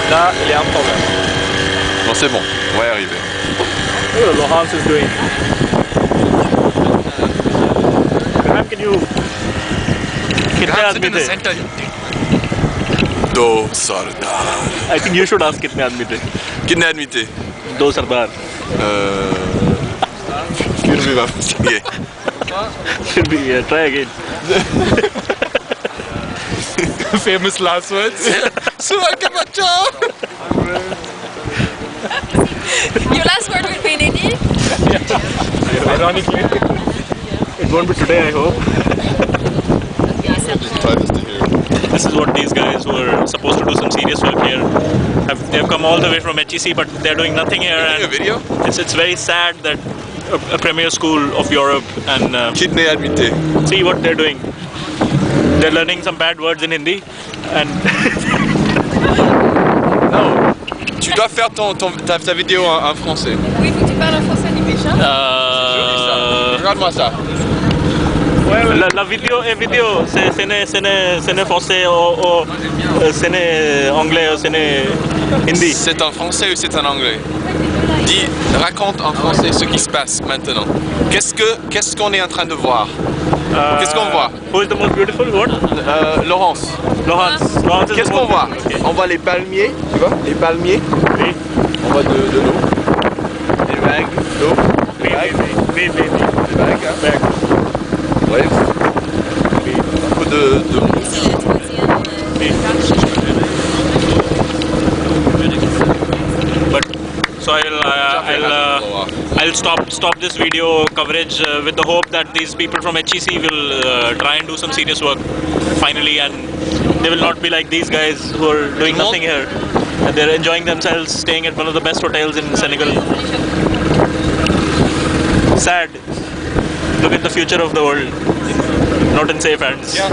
Là, il y a un problème. Bon, c'est bon, on va y arriver. Laurence is doing. Ma'am, can you? कितने आदमी थे? दो सरदार. I think you should ask कितने आदमी थे? कितने आदमी थे? दो सरदार. फिर भी वापस आ गए. Should be try again. Famous last words. Suan ka ba siya? Your last word will be in English? Ironically, it won't be today, I hope. Just try this to hear. This is what these guys who are supposed to do some serious work here they've come all the way from HEC, but they're doing nothing here. Are you And a video? it's very sad that a premier school of Europe and Kidney admité. see what they're doing. They're learning some bad words in Hindi and Non. Tu dois faire ta vidéo en français. Oui, faut que tu parles en français, Nimécha. Regarde-moi ça. la vidéo est vidéo, ce n'est français ou ce n'est anglais ou ce n'est hindi. C'est en français ou c'est en anglais? Dis, raconte en français ce qui se passe maintenant. Qu'est-ce qu'on est en train de voir? Qu'est-ce qu'on voit? Who is the most beautiful? What? Laurence. Laurence. Qu'est-ce qu'on voit? On voit les palmiers, tu vois? Les palmiers. Oui. On voit de l'eau. Des vagues d'eau. Oui, oui. Des vagues. Back. Ouais. Un peu de mousse. But so I'll stop this video coverage with the hope that these people from HEC will try and do some serious work finally, and they will not be like these guys who are doing nothing here. And they're enjoying themselves, staying at one of the best hotels in Senegal. Sad. Look at the future of the world. Not in safe hands. Yeah.